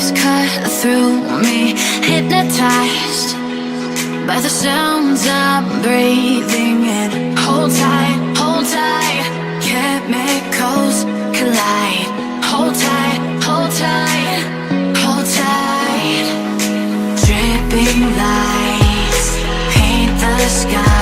waves cut through me, hypnotized by the sounds I'm breathing in. Hold tight, chemicals collide. Hold tight, hold tight, hold tight. Dripping lights paint the sky.